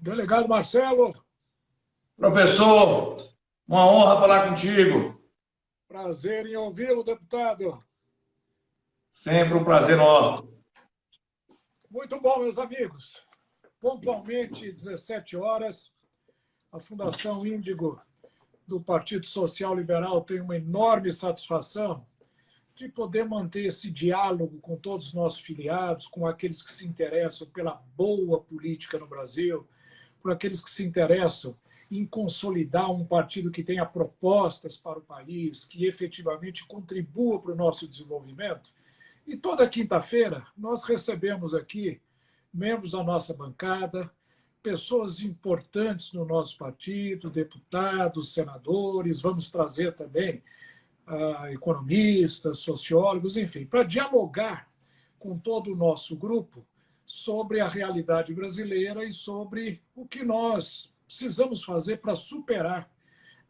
Delegado Marcelo, Professor, uma honra falar contigo. prazer em ouvi-lo, deputado. Sempre um prazer nosso. Muito bom, meus amigos. Pontualmente, 17 horas, a Fundação Índigo do Partido Social Liberal tem uma enorme satisfação de poder manter esse diálogo com todos os nossos filiados, com aqueles que se interessam pela boa política no Brasil, por aqueles que se interessam em consolidar um partido que tenha propostas para o país, que efetivamente contribua para o nosso desenvolvimento. E toda quinta-feira nós recebemos aqui membros da nossa bancada, pessoas importantes no nosso partido, deputados, senadores, vamos trazer também economistas, sociólogos, enfim, para dialogar com todo o nosso grupo sobre a realidade brasileira e sobre o que nós precisamos fazer para superar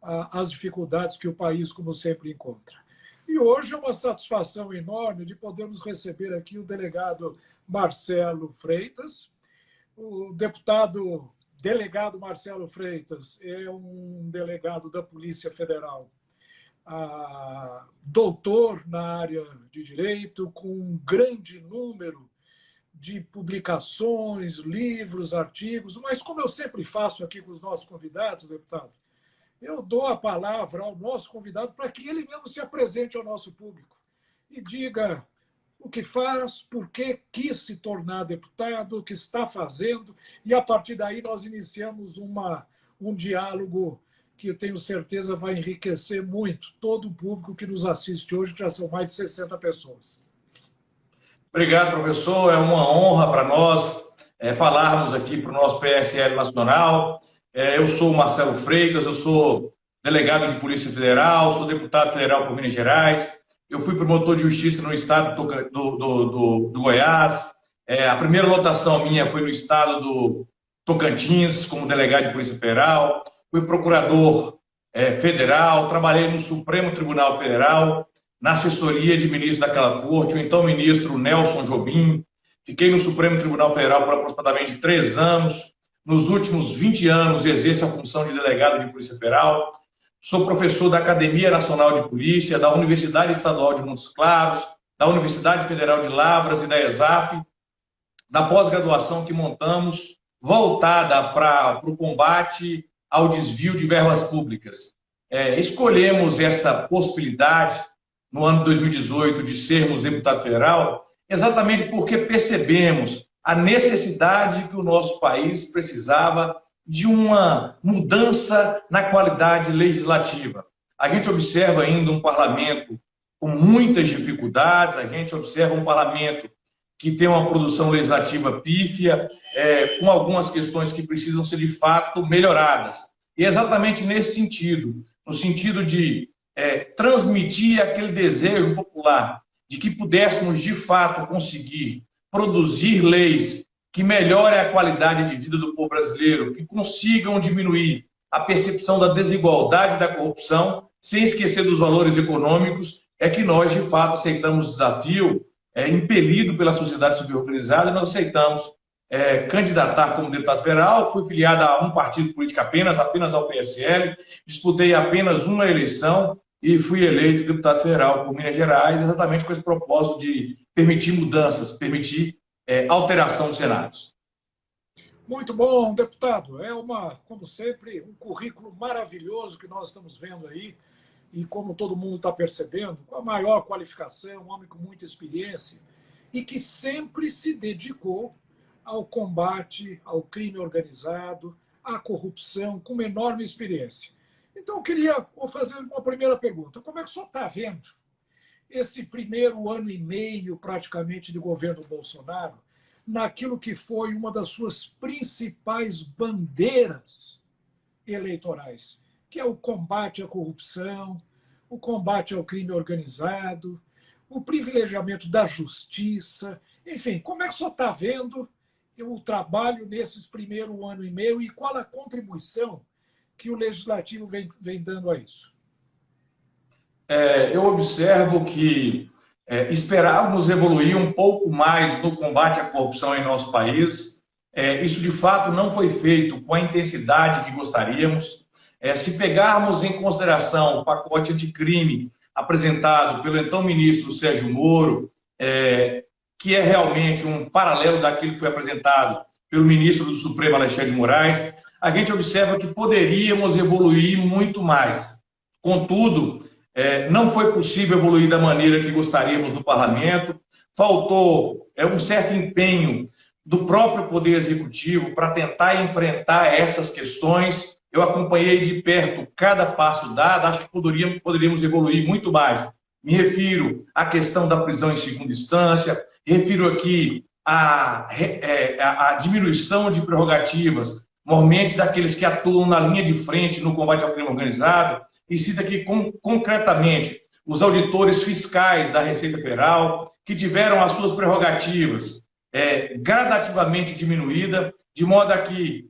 as dificuldades que o país, como sempre, encontra. E hoje é uma satisfação enorme de podermos receber aqui o delegado Marcelo Freitas. O delegado Marcelo Freitas é um delegado da Polícia Federal, doutor na área de direito, com um grande número de publicações, livros, artigos, mas como eu sempre faço aqui com os nossos convidados, deputado, eu dou a palavra ao nosso convidado para que ele mesmo se apresente ao nosso público e diga o que faz, por que quis se tornar deputado, o que está fazendo, e a partir daí nós iniciamos um diálogo que eu tenho certeza vai enriquecer muito todo o público que nos assiste hoje, que já são mais de 60 pessoas. Obrigado, professor. É uma honra para nós falarmos aqui para o nosso PSL Nacional. Eu sou o Marcelo Freitas, eu sou delegado de Polícia Federal, sou deputado federal por Minas Gerais, eu fui promotor de justiça no estado do Goiás, a primeira lotação minha foi no estado do Tocantins, como delegado de Polícia Federal, fui procurador federal, trabalhei no Supremo Tribunal Federal, na assessoria de ministro daquela corte, o então ministro Nelson Jobim, fiquei no Supremo Tribunal Federal por aproximadamente 3 anos, nos últimos 20 anos exerço a função de delegado de Polícia Federal, sou professor da Academia Nacional de Polícia, da Universidade Estadual de Montes Claros, da Universidade Federal de Lavras e da ESAP, da pós-graduação que montamos, voltada para o combate ao desvio de verbas públicas. Escolhemos essa possibilidade, no ano de 2018, de sermos deputado federal, exatamente porque percebemos a necessidade que o nosso país precisava de uma mudança na qualidade legislativa. A gente observa ainda um parlamento com muitas dificuldades, a gente observa um parlamento que tem uma produção legislativa pífia, com algumas questões que precisam ser, de fato, melhoradas. E é exatamente nesse sentido, no sentido de transmitir aquele desejo popular de que pudéssemos, de fato, conseguir produzir leis que melhorem a qualidade de vida do povo brasileiro, que consigam diminuir a percepção da desigualdade e da corrupção, sem esquecer dos valores econômicos, é que nós, de fato, aceitamos o desafio, impelido pela sociedade civil organizada, e nós aceitamos candidatar como deputado federal. Fui filiado a um partido político apenas ao PSL, disputei apenas uma eleição e fui eleito deputado federal por Minas Gerais, exatamente com esse propósito de permitir mudanças, permitir alteração de cenários. Muito bom, deputado. Como sempre, um currículo maravilhoso que nós estamos vendo aí, e como todo mundo está percebendo, com a maior qualificação, um homem com muita experiência, e que sempre se dedicou ao combate ao crime organizado, à corrupção, com uma enorme experiência. Então, eu queria fazer uma primeira pergunta. Como é que o senhor está vendo esse primeiro ano e meio, praticamente, de governo Bolsonaro, naquilo que foi uma das suas principais bandeiras eleitorais, que é o combate à corrupção, o combate ao crime organizado, o privilegiamento da justiça, enfim, como é que o senhor está vendo o trabalho nesses primeiros ano e meio e qual a contribuição que o Legislativo vem dando a isso? Eu observo que esperávamos evoluir um pouco mais no combate à corrupção em nosso país. Isso, de fato, não foi feito com a intensidade que gostaríamos. Se pegarmos em consideração o pacote anticrime apresentado pelo então ministro Sérgio Moro, que é realmente um paralelo daquilo que foi apresentado pelo ministro do Supremo, Alexandre de Moraes, a gente observa que poderíamos evoluir muito mais. Contudo, não foi possível evoluir da maneira que gostaríamos no parlamento, faltou um certo empenho do próprio Poder Executivo para tentar enfrentar essas questões. Eu acompanhei de perto cada passo dado, acho que poderíamos evoluir muito mais. Me refiro à questão da prisão em segunda instância, refiro aqui à diminuição de prerrogativas, normalmente daqueles que atuam na linha de frente no combate ao crime organizado, e cito aqui concretamente os auditores fiscais da Receita Federal, que tiveram as suas prerrogativas gradativamente diminuídas, de modo a que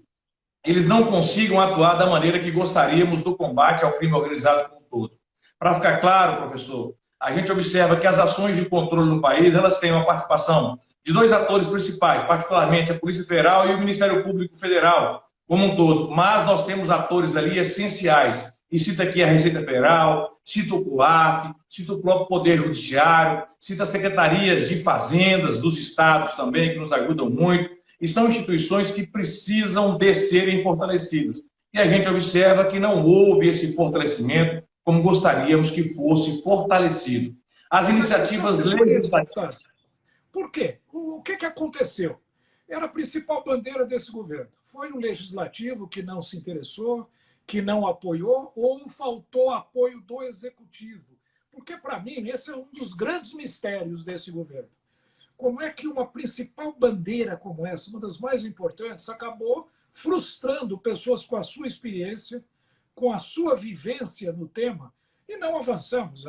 eles não consigam atuar da maneira que gostaríamos do combate ao crime organizado como um todo. Para ficar claro, professor, a gente observa que as ações de controle no país, elas têm uma participação de dois atores principais, particularmente a Polícia Federal e o Ministério Público Federal, como um todo. Mas nós temos atores ali essenciais, e cito aqui a Receita Federal, cito o COAF, cito o próprio Poder Judiciário, cito as secretarias de fazendas dos estados também, que nos ajudam muito, e são instituições que precisam de serem fortalecidas. E a gente observa que não houve esse fortalecimento como gostaríamos que fosse fortalecido. As iniciativas legislativas... Por quê? O que aconteceu? Era a principal bandeira desse governo. Foi o legislativo que não se interessou, que não apoiou, ou faltou apoio do executivo? Porque, para mim, esse é um dos grandes mistérios desse governo. Como é que uma principal bandeira como essa, uma das mais importantes, acabou frustrando pessoas com a sua experiência, com a sua vivência no tema, e não avançamos.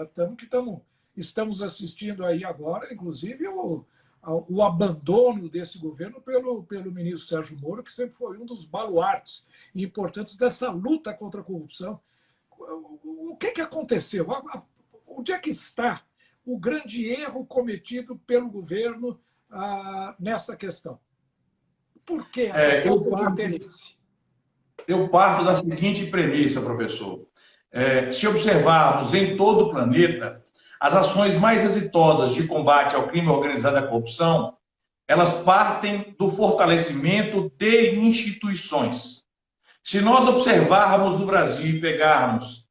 Estamos assistindo aí agora, inclusive, o abandono desse governo pelo ministro Sérgio Moro, que sempre foi um dos baluartes importantes dessa luta contra a corrupção. O que aconteceu? Onde é que está o grande erro cometido pelo governo nessa questão? Por que essa falta de interesse? Eu parto da seguinte premissa, professor. Se observarmos em todo o planeta, as ações mais exitosas de combate ao crime organizado e à corrupção, elas partem do fortalecimento de instituições. Se nós observarmos no Brasil e pegarmos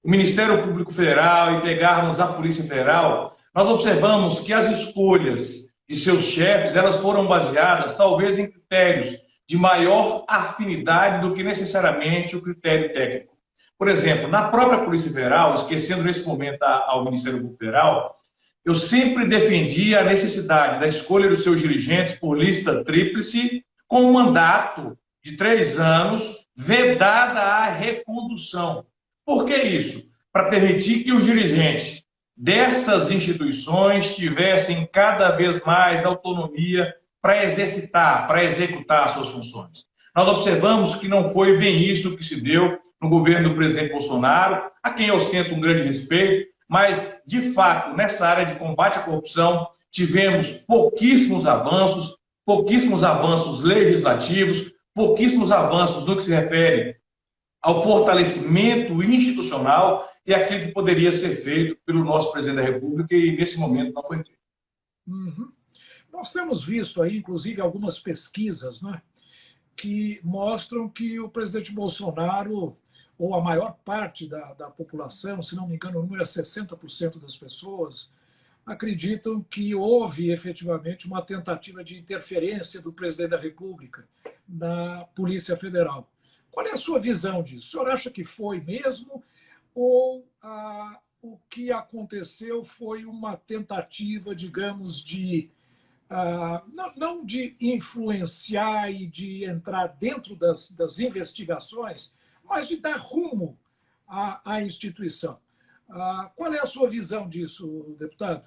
o Ministério Público Federal e pegarmos a Polícia Federal, nós observamos que as escolhas de seus chefes, elas foram baseadas talvez em critérios de maior afinidade do que necessariamente o critério técnico. Por exemplo, na própria Polícia Federal, esquecendo nesse momento ao Ministério Público Federal, eu sempre defendi a necessidade da escolha dos seus dirigentes por lista tríplice, com um mandato de 3 anos, vedada a recondução. Por que isso? Para permitir que os dirigentes dessas instituições tivessem cada vez mais autonomia para exercitar, para executar suas funções. Nós observamos que não foi bem isso que se deu no governo do presidente Bolsonaro, a quem eu ostento um grande respeito, mas, de fato, nessa área de combate à corrupção, tivemos pouquíssimos avanços legislativos, pouquíssimos avanços no que se refere ao fortalecimento institucional e aquilo que poderia ser feito pelo nosso presidente da República e, nesse momento, não foi feito. Uhum. Nós temos visto aí, inclusive, algumas pesquisas, né, que mostram que o presidente Bolsonaro, ou a maior parte da população, se não me engano, o número é 60% das pessoas, acreditam que houve efetivamente uma tentativa de interferência do presidente da República na Polícia Federal. Qual é a sua visão disso? O senhor acha que foi mesmo? Ou o que aconteceu foi uma tentativa, digamos, de não de influenciar e de entrar dentro das investigações, mas de dar rumo à instituição? Qual é a sua visão disso, deputado?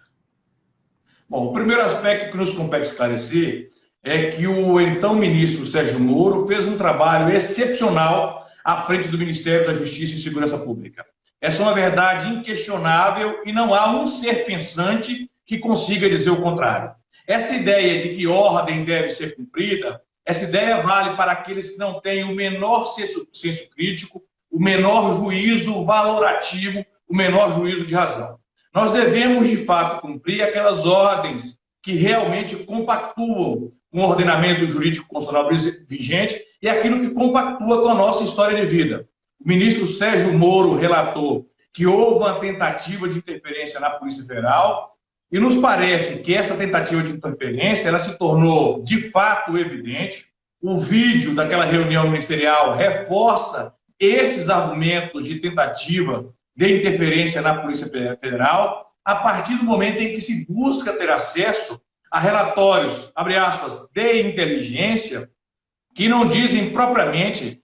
Bom, o primeiro aspecto que nos compete esclarecer é que o então ministro Sérgio Moro fez um trabalho excepcional à frente do Ministério da Justiça e Segurança Pública. Essa é uma verdade inquestionável e não há um ser pensante que consiga dizer o contrário. Essa ideia de que ordem deve ser cumprida, Essa ideia vale para aqueles que não têm o menor senso crítico, o menor juízo valorativo, o menor juízo de razão. Nós devemos, de fato, cumprir aquelas ordens que realmente compactuam com o ordenamento jurídico constitucional vigente e aquilo que compactua com a nossa história de vida. O ministro Sérgio Moro relatou que houve uma tentativa de interferência na Polícia Federal e nos parece que essa tentativa de interferência ela se tornou, de fato, evidente. O vídeo daquela reunião ministerial reforça esses argumentos de tentativa de interferência na Polícia Federal a partir do momento em que se busca ter acesso a relatórios, abre aspas, de inteligência, que não dizem propriamente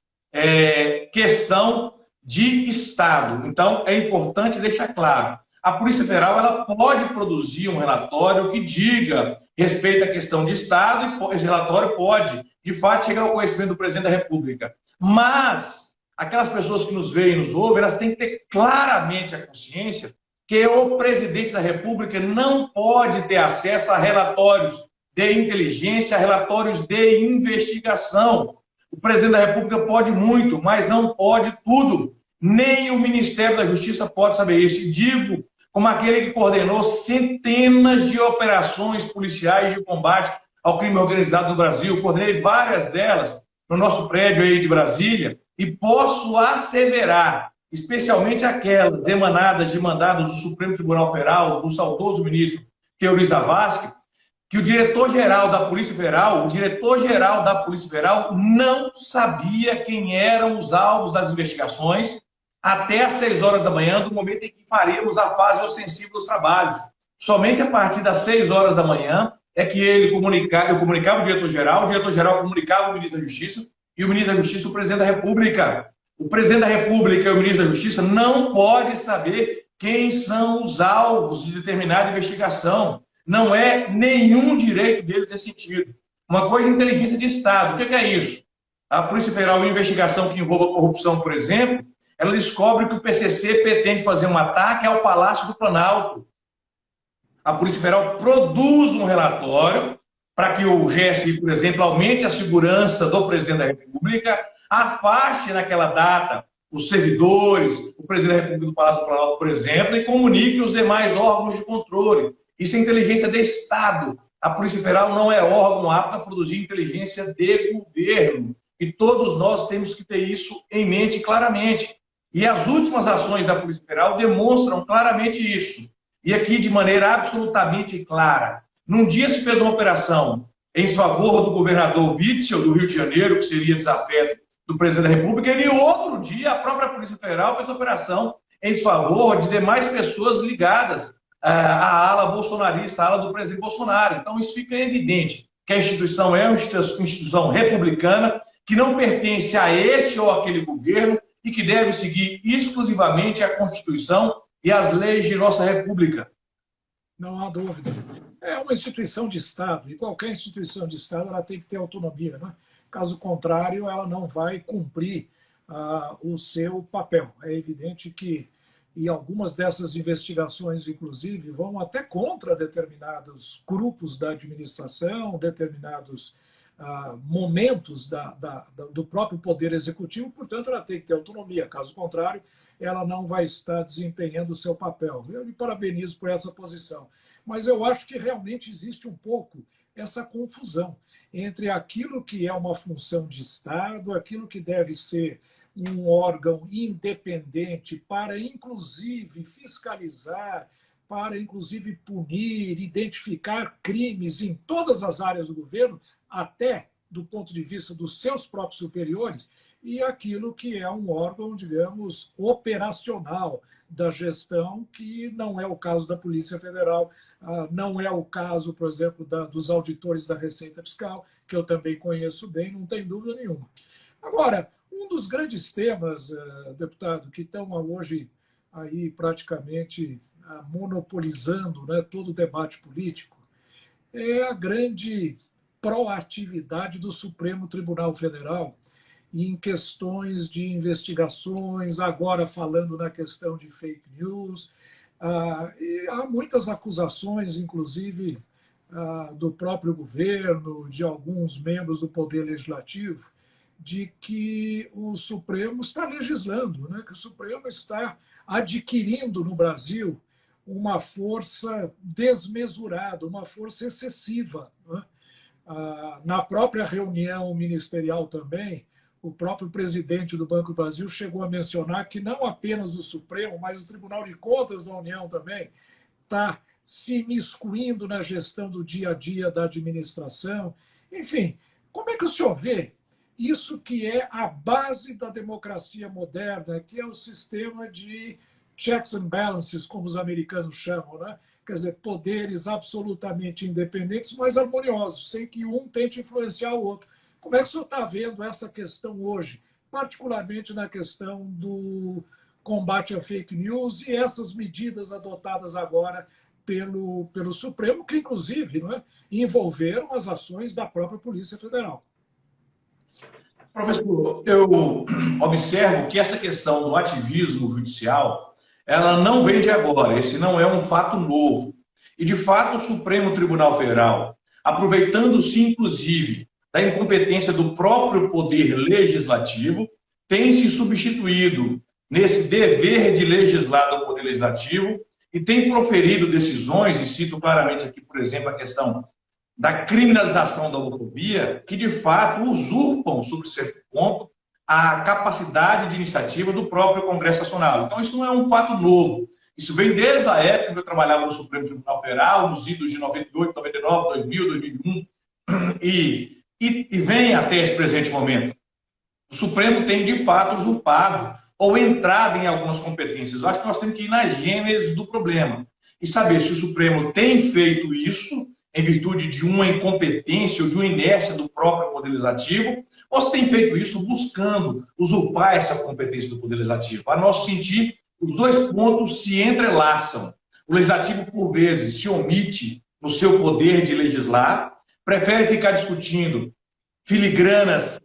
questão de Estado. Então, é importante deixar claro, a Polícia Federal ela pode produzir um relatório que diga respeito à questão de Estado, e esse relatório pode, de fato, chegar ao conhecimento do presidente da República. Mas aquelas pessoas que nos veem e nos ouvem, elas têm que ter claramente a consciência que o presidente da República não pode ter acesso a relatórios de inteligência, a relatórios de investigação. O presidente da República pode muito, mas não pode tudo. Nem o Ministério da Justiça pode saber isso. E digo, como aquele que coordenou centenas de operações policiais de combate ao crime organizado no Brasil, coordenei várias delas no nosso prédio aí de Brasília, e posso asseverar, especialmente aquelas emanadas de mandados do Supremo Tribunal Federal, do saudoso ministro Teori Zavascki, que o diretor-geral da Polícia Federal, não sabia quem eram os alvos das investigações até às 6 horas da manhã, do momento em que faríamos a fase ostensiva dos trabalhos. Somente a partir das 6 horas da manhã é que eu comunicava o diretor-geral comunicava o ministro da Justiça, e o ministro da Justiça o presidente da República. O presidente da República e o ministro da Justiça não podem saber quem são os alvos de determinada investigação. Não é nenhum direito deles nesse sentido. Uma coisa é inteligência de Estado. O que é isso? A Polícia Federal, em investigação que envolva corrupção, por exemplo, ela descobre que o PCC pretende fazer um ataque ao Palácio do Planalto. A Polícia Federal produz um relatório para que o GSI, por exemplo, aumente a segurança do presidente da República, afaste naquela data os servidores, o presidente da República do Palácio do Planalto, por exemplo, e comunique os demais órgãos de controle. Isso é inteligência de Estado. A Polícia Federal não é órgão apto a produzir inteligência de governo. E todos nós temos que ter isso em mente claramente. E as últimas ações da Polícia Federal demonstram claramente isso. E aqui de maneira absolutamente clara. Num dia se fez uma operação em favor do governador Witzel, do Rio de Janeiro, que seria desafeto do presidente da República, e no outro dia a própria Polícia Federal fez operação em favor de demais pessoas ligadas à ala bolsonarista, à ala do presidente Bolsonaro. Então isso fica evidente, que a instituição é uma instituição republicana, que não pertence a esse ou aquele governo e que deve seguir exclusivamente a Constituição e as leis de nossa República. Não há dúvida. É uma instituição de Estado, e qualquer instituição de Estado ela tem que ter autonomia, né? Caso contrário, ela não vai cumprir o seu papel. É evidente que e algumas dessas investigações, inclusive, vão até contra determinados grupos da administração, determinados momentos do próprio Poder Executivo, portanto, ela tem que ter autonomia. Caso contrário, ela não vai estar desempenhando o seu papel. Eu lhe parabenizo por essa posição. Mas eu acho que realmente existe um pouco essa confusão entre aquilo que é uma função de Estado, aquilo que deve ser um órgão independente para, inclusive, fiscalizar, para, inclusive, punir, identificar crimes em todas as áreas do governo, até do ponto de vista dos seus próprios superiores, e aquilo que é um órgão, digamos, operacional da gestão, que não é o caso da Polícia Federal, não é o caso, por exemplo, dos auditores da Receita Fiscal, que eu também conheço bem, não tem dúvida nenhuma. Agora, um dos grandes temas, deputado, que estão hoje aí praticamente monopolizando, né, todo o debate político, é a grande proatividade do Supremo Tribunal Federal em questões de investigações, agora falando na questão de fake news. E há muitas acusações, inclusive do próprio governo, de alguns membros do Poder Legislativo, de que o Supremo está legislando, né? Que o Supremo está adquirindo no Brasil uma força desmesurada, uma força excessiva, né? Na própria reunião ministerial também, o próprio presidente do Banco do Brasil chegou a mencionar que não apenas o Supremo, mas o Tribunal de Contas da União também está se imiscuindo na gestão do dia a dia da administração. Enfim, como é que o senhor vê isso que é a base da democracia moderna, que é o sistema de checks and balances, como os americanos chamam, né? Quer dizer, poderes absolutamente independentes, mas harmoniosos, sem que um tente influenciar o outro. Como é que o senhor está vendo essa questão hoje, particularmente na questão do combate à fake news e essas medidas adotadas agora pelo Supremo, que inclusive, não é, envolveram as ações da própria Polícia Federal? Professor, eu observo que essa questão do ativismo judicial, ela não vem de agora, esse não é um fato novo. E, de fato, o Supremo Tribunal Federal, aproveitando-se, inclusive, da incompetência do próprio Poder Legislativo, tem se substituído nesse dever de legislar do Poder Legislativo e tem proferido decisões, e cito claramente aqui, por exemplo, a questão da criminalização da homofobia, que de fato usurpam, sobre certo ponto, a capacidade de iniciativa do próprio Congresso Nacional. Então, isso não é um fato novo. Isso vem desde a época que eu trabalhava no Supremo Tribunal Federal, nos idos de 98, 99, 2000, 2001, e vem até esse presente momento. O Supremo tem, de fato, usurpado ou entrado em algumas competências. Eu acho que nós temos que ir na gênese do problema e saber se o Supremo tem feito isso em virtude de uma incompetência ou de uma inércia do próprio Poder Legislativo, ou se tem feito isso buscando usurpar essa competência do Poder Legislativo. Para nosso sentir, os dois pontos se entrelaçam. O Legislativo, por vezes, se omite no seu poder de legislar, prefere ficar discutindo filigranas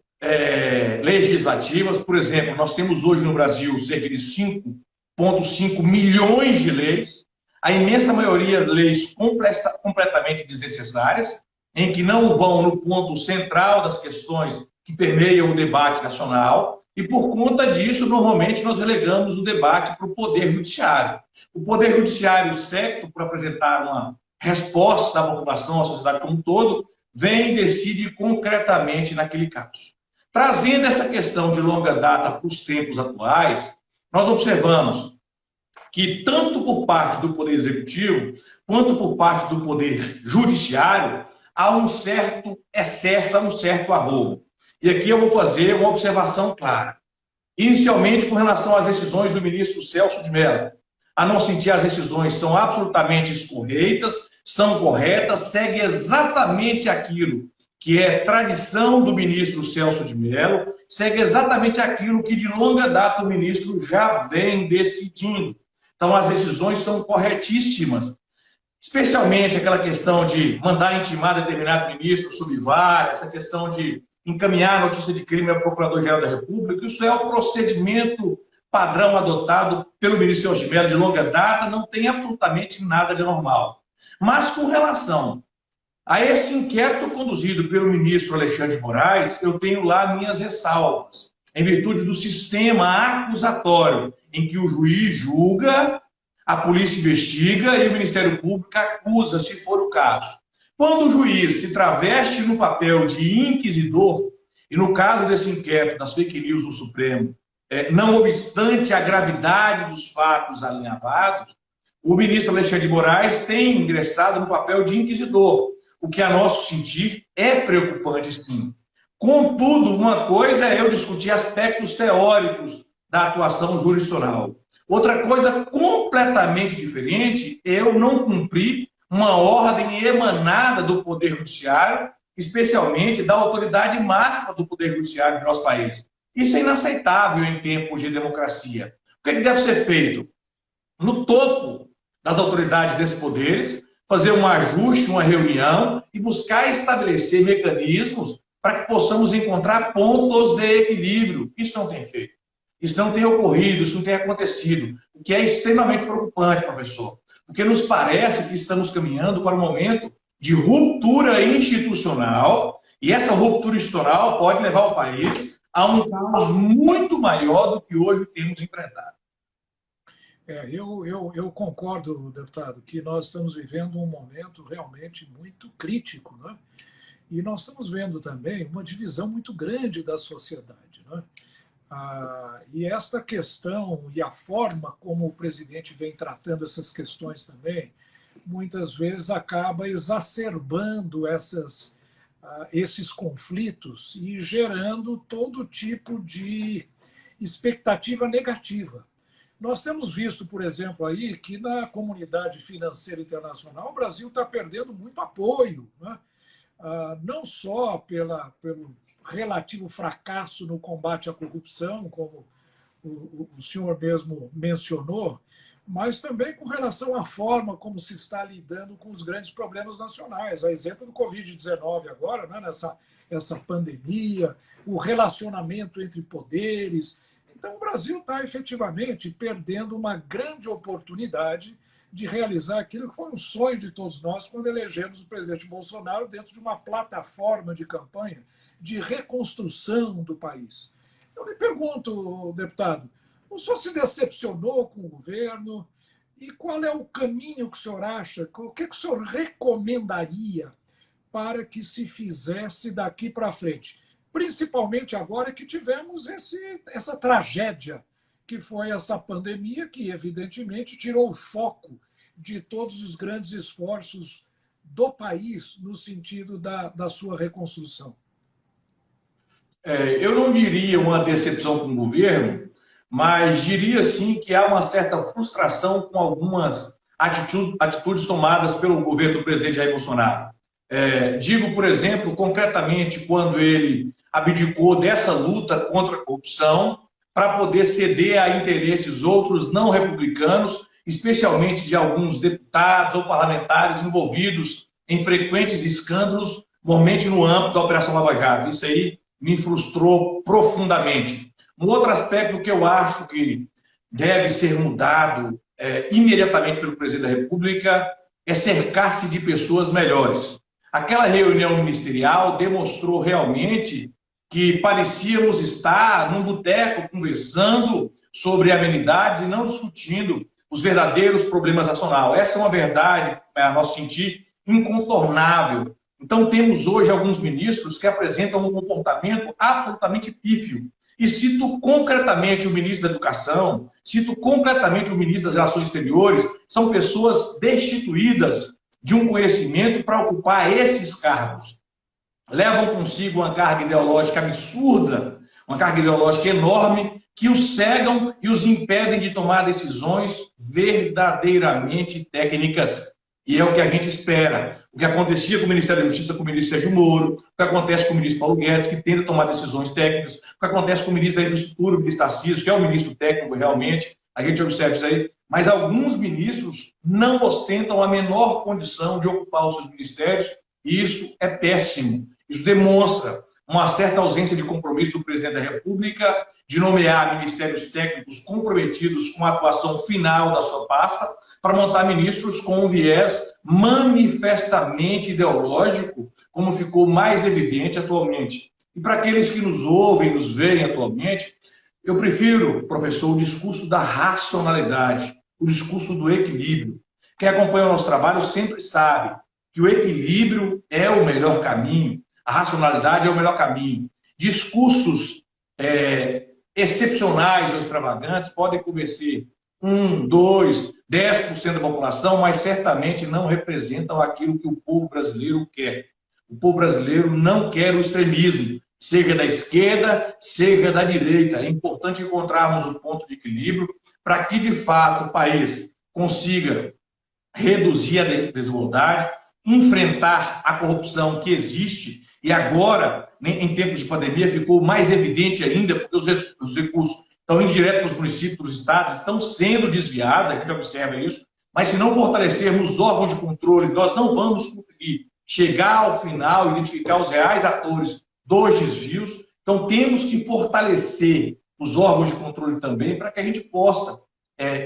legislativas. Por exemplo, nós temos hoje no Brasil cerca de 5,5 milhões de leis, a imensa maioria leis completamente desnecessárias, em que não vão no ponto central das questões que permeiam o debate nacional, e por conta disso, normalmente, nós relegamos o debate para o Poder Judiciário. O Poder Judiciário, certo, por apresentar uma resposta à população, à sociedade como um todo, vem e decide concretamente naquele caso. Trazendo essa questão de longa data para os tempos atuais, nós observamos que tanto por parte do Poder Executivo, quanto por parte do Poder Judiciário, há um certo excesso, há um certo arroubo. E aqui eu vou fazer uma observação clara. Inicialmente, com relação às decisões do ministro Celso de Mello, a não sentir as decisões são absolutamente corretas, são corretas, segue exatamente aquilo que é tradição do ministro Celso de Mello, segue exatamente aquilo que de longa data o ministro já vem decidindo. Então, as decisões são corretíssimas, especialmente aquela questão de mandar intimar determinado ministro sob vara, essa questão de encaminhar a notícia de crime ao Procurador-Geral da República. Isso é o procedimento padrão adotado pelo ministro Celso de Mello de longa data, não tem absolutamente nada de normal. Mas, com relação a esse inquérito conduzido pelo ministro Alexandre de Moraes, eu tenho lá minhas ressalvas, em virtude do sistema acusatório, em que o juiz julga, a polícia investiga e o Ministério Público acusa, se for o caso. Quando o juiz se traveste no papel de inquisidor, e no caso desse inquérito das fake news no Supremo, não obstante a gravidade dos fatos alinhavados, o ministro Alexandre de Moraes tem ingressado no papel de inquisidor, o que, a nosso sentir, é preocupante, sim. Contudo, uma coisa é eu discutir aspectos teóricos da atuação jurisdicional. Outra coisa completamente diferente é eu não cumprir uma ordem emanada do Poder Judiciário, especialmente da autoridade máxima do Poder Judiciário do nosso país. Isso é inaceitável em tempos de democracia. O que deve ser feito? No topo das autoridades desses poderes, fazer um ajuste, uma reunião e buscar estabelecer mecanismos para que possamos encontrar pontos de equilíbrio. Isso não tem feito. Isso não tem ocorrido, isso não tem acontecido, o que é extremamente preocupante, professor, porque nos parece que estamos caminhando para um momento de ruptura institucional, e essa ruptura institucional pode levar o país a um caos muito maior do que hoje temos enfrentado. Eu concordo, deputado, que nós estamos vivendo um momento realmente muito crítico, né? E nós estamos vendo também uma divisão muito grande da sociedade, né? E esta questão e a forma como o presidente vem tratando essas questões também, muitas vezes acaba exacerbando esses conflitos e gerando todo tipo de expectativa negativa. Nós temos visto, por exemplo, aí que na comunidade financeira internacional o Brasil está perdendo muito apoio, né? Não só pelo relativo fracasso no combate à corrupção, como o senhor mesmo mencionou, mas também com relação à forma como se está lidando com os grandes problemas nacionais. A exemplo do Covid-19 agora, né, essa pandemia, o relacionamento entre poderes. Então, o Brasil está efetivamente perdendo uma grande oportunidade de realizar aquilo que foi um sonho de todos nós quando elegemos o presidente Bolsonaro dentro de uma plataforma de campanha de reconstrução do país. Eu lhe pergunto, deputado, o senhor se decepcionou com o governo? E qual é o caminho que o senhor acha? O que o senhor recomendaria para que se fizesse daqui para frente? Principalmente agora que tivemos essa tragédia, que foi essa pandemia, que evidentemente tirou o foco de todos os grandes esforços do país no sentido da sua reconstrução. Eu não diria uma decepção com o governo, mas diria sim que há uma certa frustração com algumas atitudes tomadas pelo governo do presidente Jair Bolsonaro. Digo, por exemplo, concretamente, quando ele abdicou dessa luta contra a corrupção para poder ceder a interesses outros não republicanos, especialmente de alguns deputados ou parlamentares envolvidos em frequentes escândalos, normalmente no âmbito da Operação Lava Jato. Isso aí me frustrou profundamente. Um outro aspecto que eu acho que deve ser mudado imediatamente pelo presidente da República é cercar-se de pessoas melhores. Aquela reunião ministerial demonstrou realmente que parecíamos estar num boteco conversando sobre amenidades e não discutindo os verdadeiros problemas nacionais. Essa é uma verdade, a nosso sentir, incontornável. Então, temos hoje alguns ministros que apresentam um comportamento absolutamente pífio. E cito concretamente o ministro da Educação, cito concretamente o ministro das Relações Exteriores, são pessoas destituídas de um conhecimento para ocupar esses cargos. Levam consigo uma carga ideológica absurda, uma carga ideológica enorme, que os cegam e os impedem de tomar decisões verdadeiramente técnicas. E é o que a gente espera. O que acontecia com o Ministério da Justiça, com o ministro Sérgio Moro, o que acontece com o ministro Paulo Guedes, que tenta tomar decisões técnicas, o que acontece com o ministro da Infraestrutura, o ministro Tarcísio, que é o ministro técnico realmente, a gente observa isso aí, mas alguns ministros não ostentam a menor condição de ocupar os seus ministérios, e isso é péssimo. Isso demonstra uma certa ausência de compromisso do presidente da República de nomear ministérios técnicos comprometidos com a atuação final da sua pasta, para montar ministros com um viés manifestamente ideológico, como ficou mais evidente atualmente. E para aqueles que nos ouvem, nos veem atualmente, eu prefiro, professor, o discurso da racionalidade, o discurso do equilíbrio. Quem acompanha o nosso trabalho sempre sabe que o equilíbrio é o melhor caminho, a racionalidade é o melhor caminho. Discursos excepcionais ou extravagantes podem convencer 1, 2, 10% da população, mas certamente não representam aquilo que o povo brasileiro quer. O povo brasileiro não quer o extremismo, seja da esquerda, seja da direita. É importante encontrarmos o ponto de equilíbrio para que, de fato, o país consiga reduzir a desigualdade, enfrentar a corrupção que existe, e agora, em tempos de pandemia, ficou mais evidente ainda, porque os recursos estão indo direto para os municípios, para os estados, estão sendo desviados, a gente observa isso, mas se não fortalecermos os órgãos de controle, nós não vamos conseguir chegar ao final, identificar os reais atores dos desvios. Então, temos que fortalecer os órgãos de controle também, para que a gente possa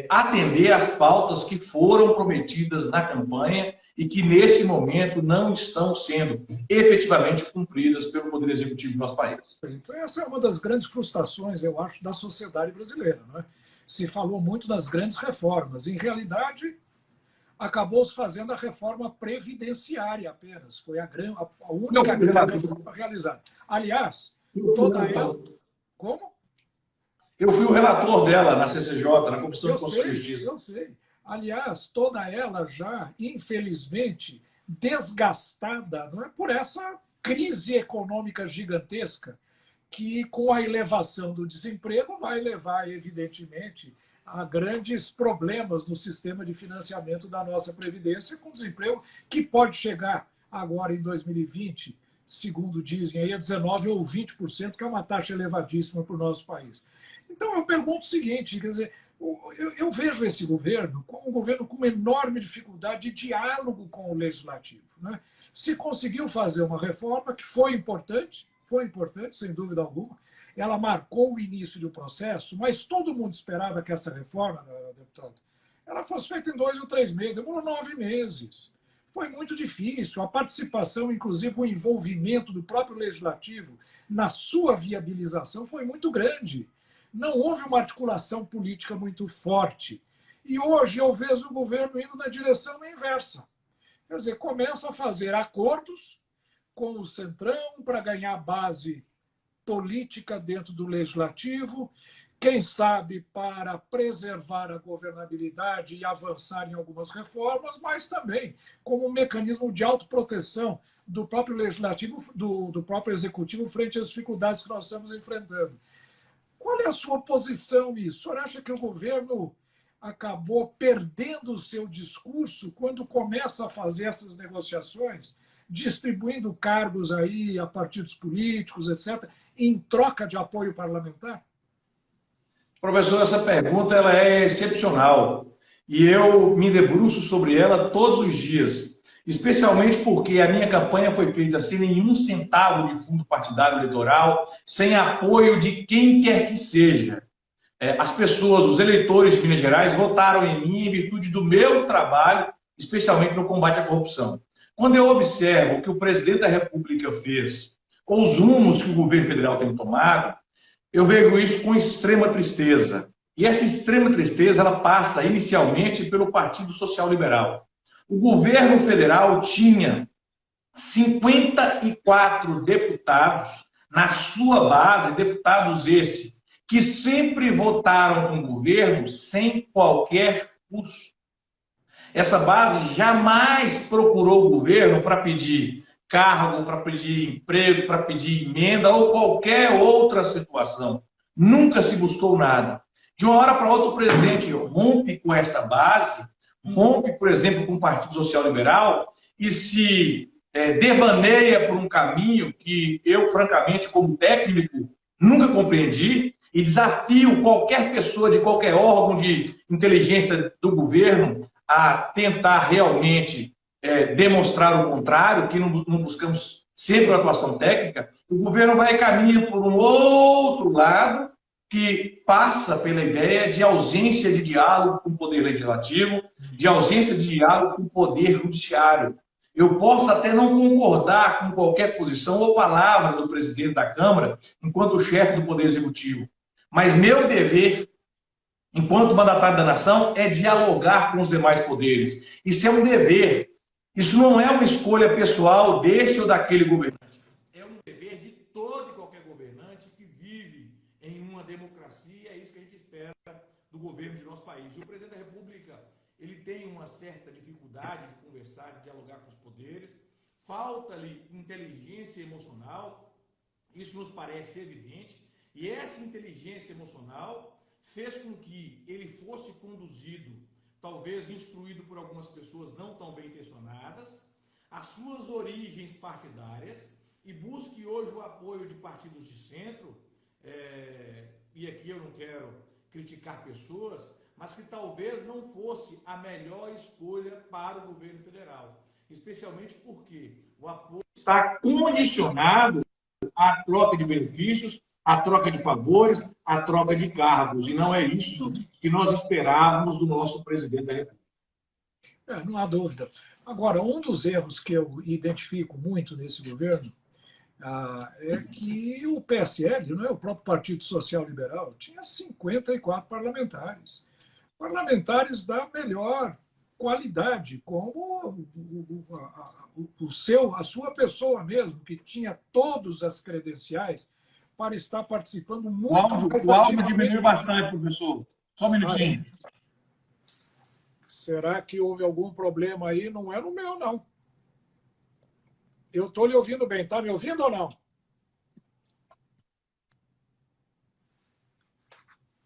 atender às pautas que foram prometidas na campanha e que, nesse momento, não estão sendo efetivamente cumpridas pelo Poder Executivo do nosso país. Então, essa é uma das grandes frustrações, eu acho, da sociedade brasileira. Não é? Se falou muito das grandes reformas. Em realidade, acabou-se fazendo a reforma previdenciária apenas. Foi a única grande reforma realizada. Aliás, toda ela... Como? Eu fui o relator dela na CCJ, na Comissão de Constituição e Justiça. Eu sei. Aliás, toda ela já, infelizmente, desgastada, não é, por essa crise econômica gigantesca que, com a elevação do desemprego, vai levar, evidentemente, a grandes problemas no sistema de financiamento da nossa Previdência, com desemprego que pode chegar agora em 2020, segundo dizem, aí, a 19% ou 20%, que é uma taxa elevadíssima para o nosso país. Então, eu pergunto o seguinte, quer dizer, eu vejo esse governo como um governo com uma enorme dificuldade de diálogo com o legislativo. Né? Se conseguiu fazer uma reforma que foi importante, sem dúvida alguma, ela marcou o início do processo, mas todo mundo esperava que essa reforma, deputado, ela fosse feita em 2 ou 3 meses, demorou 9 meses. Foi muito difícil. A participação, inclusive o envolvimento do próprio legislativo na sua viabilização foi muito grande. Não houve uma articulação política muito forte. E hoje eu vejo o governo indo na direção inversa. Quer dizer, começa a fazer acordos com o Centrão para ganhar base política dentro do legislativo, quem sabe para preservar a governabilidade e avançar em algumas reformas, mas também como um mecanismo de autoproteção do próprio legislativo, do próprio executivo frente às dificuldades que nós estamos enfrentando. Qual é a sua posição nisso? O senhor acha que o governo acabou perdendo o seu discurso quando começa a fazer essas negociações, distribuindo cargos aí a partidos políticos, etc., em troca de apoio parlamentar? Professor, essa pergunta ela é excepcional e eu me debruço sobre ela todos os dias, especialmente porque a minha campanha foi feita sem nenhum centavo de fundo partidário eleitoral, sem apoio de quem quer que seja. As pessoas, os eleitores de Minas Gerais, votaram em mim em virtude do meu trabalho, especialmente no combate à corrupção. Quando eu observo o que o presidente da República fez, ou os rumos que o governo federal tem tomado, eu vejo isso com extrema tristeza. E essa extrema tristeza ela passa inicialmente pelo Partido Social Liberal. O governo federal tinha 54 deputados na sua base, deputados esses, que sempre votaram com o governo sem qualquer custo. Essa base jamais procurou o governo para pedir cargo, para pedir emprego, para pedir emenda ou qualquer outra situação. Nunca se buscou nada. De uma hora para outra, o presidente rompe com essa base, rompe, por exemplo, com o Partido Social Liberal e se devaneia por um caminho que eu, francamente, como técnico, nunca compreendi e desafio qualquer pessoa de qualquer órgão de inteligência do governo a tentar realmente demonstrar o contrário, que não buscamos sempre uma atuação técnica. O governo vai caminhar por um outro lado que passa pela ideia de ausência de diálogo com o poder legislativo, de ausência de diálogo com o poder judiciário. Eu posso até não concordar com qualquer posição ou palavra do presidente da Câmara enquanto chefe do Poder Executivo, mas meu dever, enquanto mandatário da nação, é dialogar com os demais poderes. Isso é um dever. Isso não é uma escolha pessoal desse ou daquele governante. É um dever de todo e qualquer governante que vive em uma democracia. É isso que a gente espera do governo de nosso país. E o presidente da República, ele tem uma certa dificuldade de conversar, de dialogar com os poderes. Falta-lhe inteligência emocional. Isso nos parece evidente. E essa inteligência emocional fez com que ele fosse conduzido, talvez instruído por algumas pessoas não tão bem intencionadas, as suas origens partidárias, e busque hoje o apoio de partidos de centro, e aqui eu não quero criticar pessoas, mas que talvez não fosse a melhor escolha para o governo federal, especialmente porque o apoio está condicionado à troca de benefícios, à troca de favores, à troca de cargos. E não é isso que nós esperávamos do nosso presidente da República. Não há dúvida. Agora, um dos erros que eu identifico muito nesse governo é que o PSL, não é, o próprio Partido Social Liberal, tinha 54 parlamentares. Parlamentares da melhor qualidade, como a sua pessoa mesmo, que tinha todas as credenciais para estar participando muito mais o áudio ativamente. diminuiu bastante, professor. Só um minutinho. Será que houve algum problema aí? Não é no meu, não. Eu estou lhe ouvindo bem. Está me ouvindo ou não?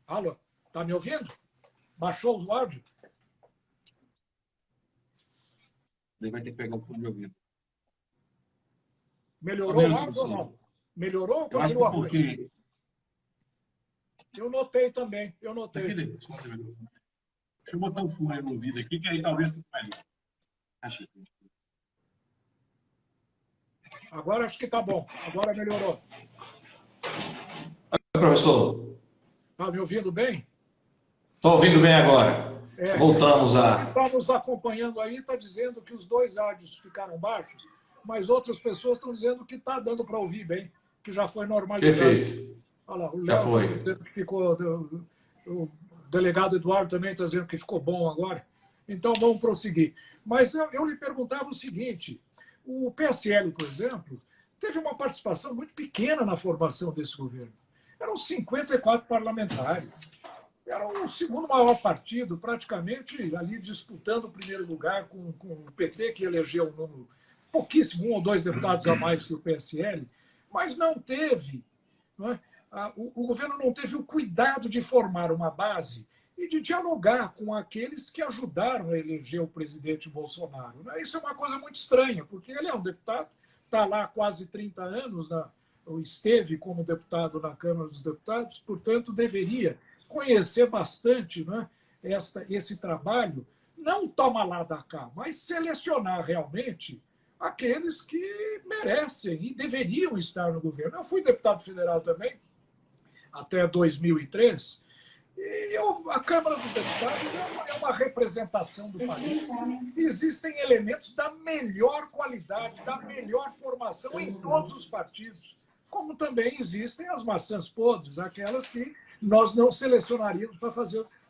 Alô? Está me ouvindo? Baixou o áudio? Ele vai ter que pegar o fone de ouvido. Melhorou o áudio ou não? Melhorou ou continua ruim? Eu notei também. Eu notei. Deixa eu botar o fone no ouvido aqui, que aí talvez fique melhor. Achei. Agora acho que está bom. Agora melhorou. Oi, professor. Está me ouvindo bem? Estou ouvindo bem agora. Voltamos a... Está nos acompanhando aí, está dizendo que os dois áudios ficaram baixos, mas outras pessoas estão dizendo que está dando para ouvir bem, que já foi normalizado. Perfeito. Olha lá, o Léo está dizendo que ficou... O delegado Eduardo também está dizendo que ficou bom agora. Então, vamos prosseguir. Mas eu lhe perguntava o seguinte, o PSL, por exemplo, teve uma participação muito pequena na formação desse governo. Eram 54 parlamentares. Era o segundo maior partido, praticamente ali disputando o primeiro lugar com o PT, que elegeu um número pouquíssimo, 1 ou 2 deputados a mais que o PSL, mas não teve, não é? O governo não teve o cuidado de formar uma base e de dialogar com aqueles que ajudaram a eleger o presidente Bolsonaro. Isso é uma coisa muito estranha, porque ele é um deputado, está lá há quase 30 anos, esteve como deputado na Câmara dos Deputados, portanto, deveria conhecer bastante, né, esse trabalho, não toma lá da cá, mas selecionar realmente aqueles que merecem e deveriam estar no governo. Eu fui deputado federal também, até 2003, e a Câmara dos Deputados é uma representação do país. Existem elementos da melhor qualidade, da melhor formação em todos os partidos, como também existem as maçãs podres, aquelas que nós não selecionaríamos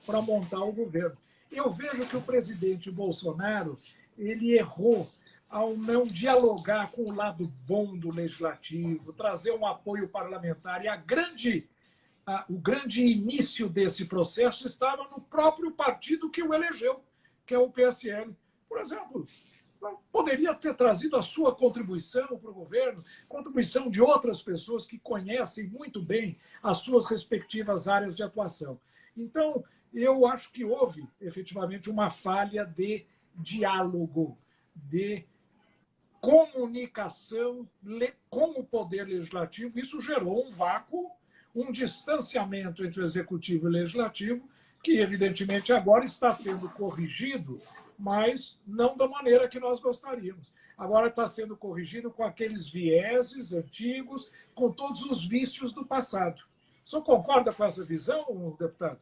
para montar o governo. Eu vejo que o presidente Bolsonaro ele errou ao não dialogar com o lado bom do legislativo, trazer um apoio parlamentar. E o grande início desse processo estava no próprio partido que o elegeu, que é o PSL. Por exemplo, poderia ter trazido a sua contribuição para o governo, contribuição de outras pessoas que conhecem muito bem as suas respectivas áreas de atuação. Então, eu acho que houve, efetivamente, uma falha de diálogo, de comunicação com o poder legislativo. Isso gerou um vácuo, um distanciamento entre o executivo e o legislativo, que, evidentemente, agora está sendo corrigido, mas não da maneira que nós gostaríamos. Agora está sendo corrigido com aqueles vieses antigos, com todos os vícios do passado. O senhor concorda com essa visão, deputado?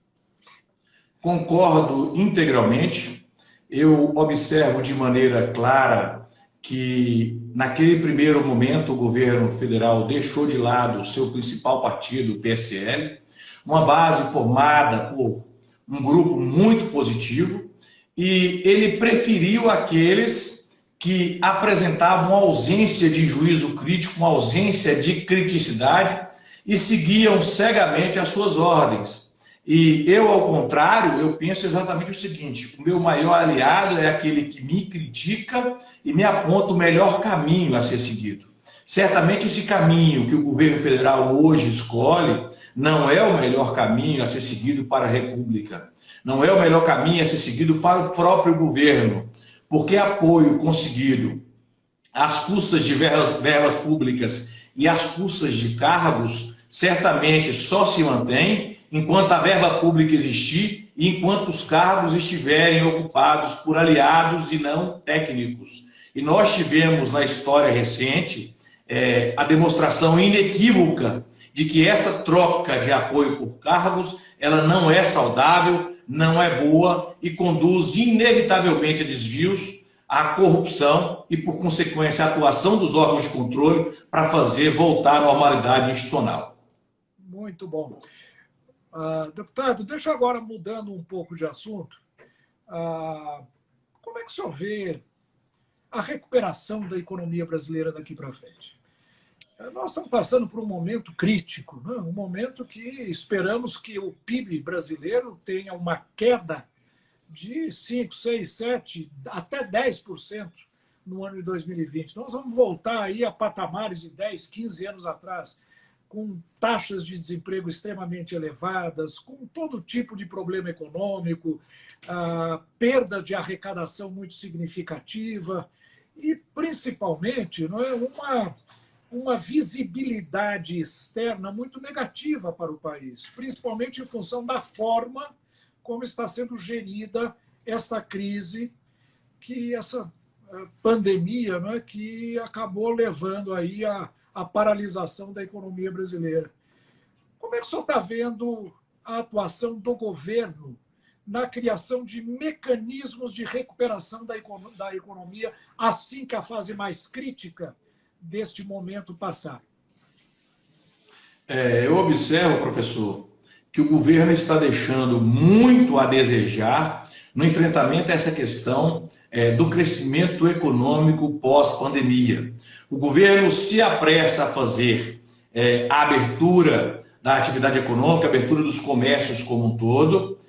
Concordo integralmente. Eu observo de maneira clara que, naquele primeiro momento, o governo federal deixou de lado o seu principal partido, o PSL, uma base formada por um grupo muito positivo, e ele preferiu aqueles que apresentavam uma ausência de juízo crítico, uma ausência de criticidade e seguiam cegamente as suas ordens. E eu, ao contrário, eu penso exatamente o seguinte: o meu maior aliado é aquele que me critica e me aponta o melhor caminho a ser seguido. Certamente esse caminho que o governo federal hoje escolhe não é o melhor caminho a ser seguido para a República. Não é o melhor caminho a ser seguido para o próprio governo, porque apoio conseguido às custas de verbas públicas e às custas de cargos, certamente só se mantém enquanto a verba pública existir e enquanto os cargos estiverem ocupados por aliados e não técnicos. E nós tivemos na história recente a demonstração inequívoca de que essa troca de apoio por cargos, ela não é saudável, não é boa e conduz inevitavelmente a desvios, à corrupção e, por consequência, a atuação dos órgãos de controle para fazer voltar à normalidade institucional. Muito bom. Deputado, deixa agora mudando um pouco de assunto. Como é que o senhor vê a recuperação da economia brasileira daqui para frente? Nós estamos passando por um momento crítico, né? Um momento que esperamos que o PIB brasileiro tenha uma queda de 5, 6, 7, até 10% no ano de 2020. Nós vamos voltar aí a patamares de 10, 15 anos atrás, com taxas de desemprego extremamente elevadas, com todo tipo de problema econômico, perda de arrecadação muito significativa e, principalmente, não é, uma visibilidade externa muito negativa para o país, principalmente em função da forma como está sendo gerida esta crise, essa pandemia, não é, que acabou levando aí a paralisação da economia brasileira. Como é que o senhor está vendo a atuação do governo na criação de mecanismos de recuperação da economia assim que a fase mais crítica deste momento passar? Eu observo, professor, que o governo está deixando muito a desejar no enfrentamento a essa questão do crescimento econômico pós-pandemia. O governo se apressa a fazer a abertura da atividade econômica, a abertura dos comércios como um todo,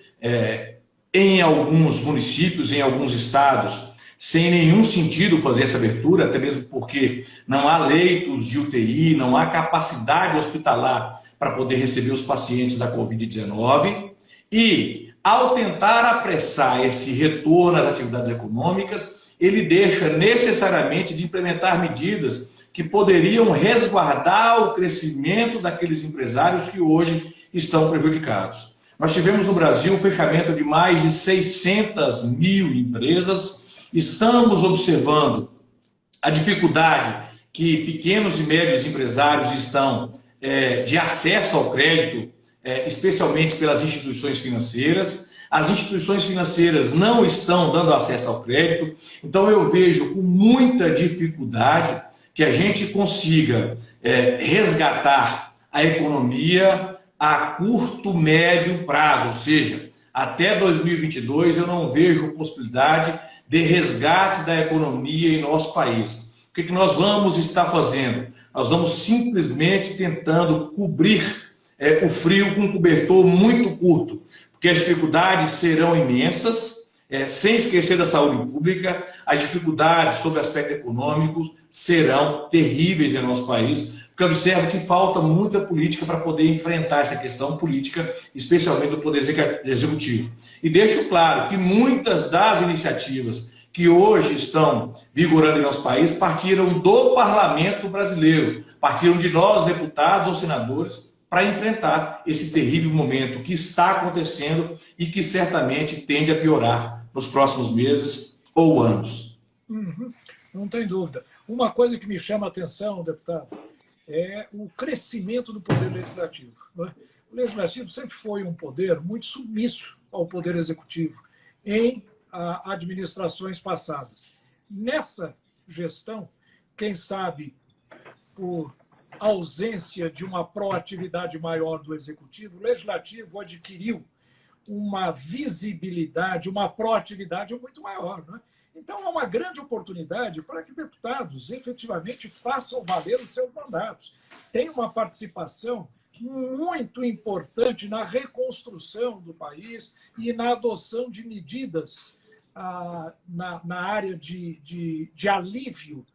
em alguns municípios, em alguns estados, sem nenhum sentido fazer essa abertura, até mesmo porque não há leitos de UTI, não há capacidade hospitalar para poder receber os pacientes da Covid-19. E, ao tentar apressar esse retorno às atividades econômicas, ele deixa necessariamente de implementar medidas que poderiam resguardar o crescimento daqueles empresários que hoje estão prejudicados. Nós tivemos no Brasil o fechamento de mais de 600 mil empresas. Estamos observando a dificuldade que pequenos e médios empresários estão de acesso ao crédito, especialmente pelas instituições financeiras. As instituições financeiras não estão dando acesso ao crédito, então eu vejo com muita dificuldade que a gente consiga resgatar a economia a curto, médio prazo, ou seja, até 2022 eu não vejo possibilidade de resgate da economia em nosso país. O que nós vamos estar fazendo? Nós vamos simplesmente tentando cobrir o frio com um cobertor muito curto, porque as dificuldades serão imensas, sem esquecer da saúde pública, as dificuldades sobre o aspecto econômico serão terríveis em nosso país, porque eu observo que falta muita política para poder enfrentar essa questão política, especialmente do Poder Executivo. E deixo claro que muitas das iniciativas que hoje estão vigorando em nosso país partiram do Parlamento brasileiro, partiram de nós, deputados ou senadores, para enfrentar esse terrível momento que está acontecendo e que certamente tende a piorar nos próximos meses ou anos. Não tem dúvida. Uma coisa que me chama a atenção, deputado, é o crescimento do poder legislativo. Né? O legislativo sempre foi um poder muito submisso ao poder executivo em administrações passadas. Nessa gestão, quem sabe por ausência de uma proatividade maior do executivo, o legislativo adquiriu uma visibilidade, uma proatividade muito maior. Né? Então, é uma grande oportunidade para que deputados efetivamente façam valer os seus mandatos. Tem uma participação muito importante na reconstrução do país e na adoção de medidas na área de alívio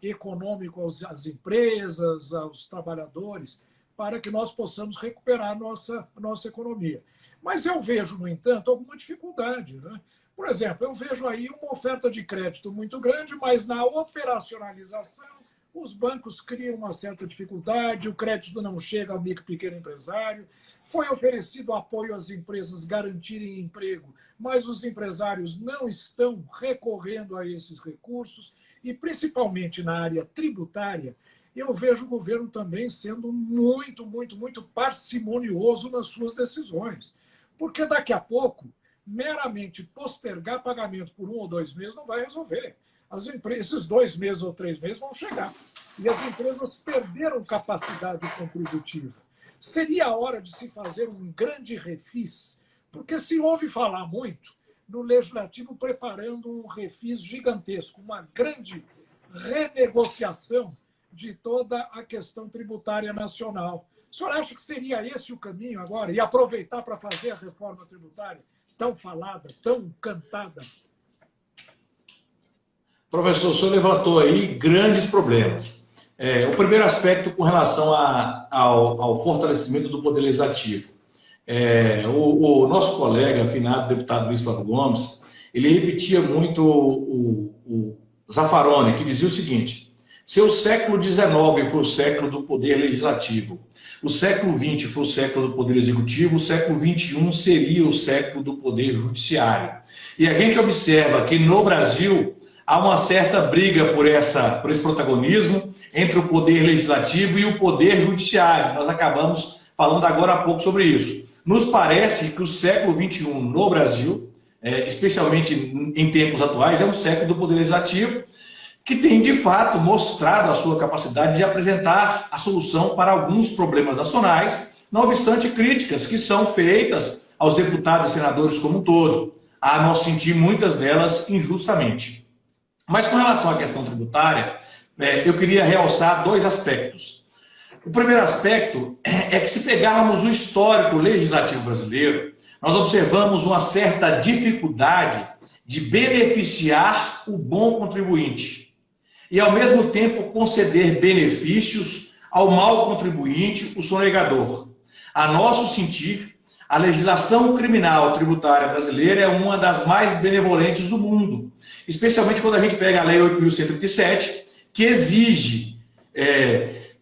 econômico às empresas, aos trabalhadores, para que nós possamos recuperar a nossa economia. Mas eu vejo, no entanto, alguma dificuldade. Né? Por exemplo, eu vejo aí uma oferta de crédito muito grande, mas na operacionalização os bancos criam uma certa dificuldade, o crédito não chega ao micro e pequeno empresário, foi oferecido apoio às empresas garantirem emprego, mas os empresários não estão recorrendo a esses recursos, e principalmente na área tributária, eu vejo o governo também sendo muito, muito, muito parcimonioso nas suas decisões. Porque daqui a pouco, meramente postergar pagamento por 1 ou 2 meses não vai resolver. Esses 2 meses ou 3 meses vão chegar. E as empresas perderam capacidade contributiva. Seria a hora de se fazer um grande refis, porque se ouve falar muito no Legislativo preparando um refis gigantesco, uma grande renegociação de toda a questão tributária nacional. O senhor acha que seria esse o caminho agora? E aproveitar para fazer a reforma tributária tão falada, tão cantada? Professor, o senhor levantou aí grandes problemas. O primeiro aspecto com relação ao fortalecimento do Poder Legislativo. O nosso colega, afinado deputado Luiz Flávio Gomes, ele repetia muito o Zaffaroni, que dizia o seguinte: se o século XIX foi o século do Poder Legislativo, o século XX foi o século do Poder Executivo, o século XXI seria o século do Poder Judiciário. E a gente observa que no Brasil há uma certa briga por esse protagonismo entre o Poder Legislativo e o Poder Judiciário. Nós acabamos falando agora há pouco sobre isso. Nos parece que o século XXI no Brasil, especialmente em tempos atuais, é um século do Poder Legislativo, que tem, de fato, mostrado a sua capacidade de apresentar a solução para alguns problemas nacionais, não obstante críticas que são feitas aos deputados e senadores como um todo, a nosso sentir muitas delas injustamente. Mas com relação à questão tributária, eu queria realçar 2 aspectos. O primeiro aspecto é que, se pegarmos o histórico legislativo brasileiro, nós observamos uma certa dificuldade de beneficiar o bom contribuinte e, ao mesmo tempo, conceder benefícios ao mau contribuinte, o sonegador. A nosso sentir, a legislação criminal tributária brasileira é uma das mais benevolentes do mundo, especialmente quando a gente pega a Lei 8.127, que exige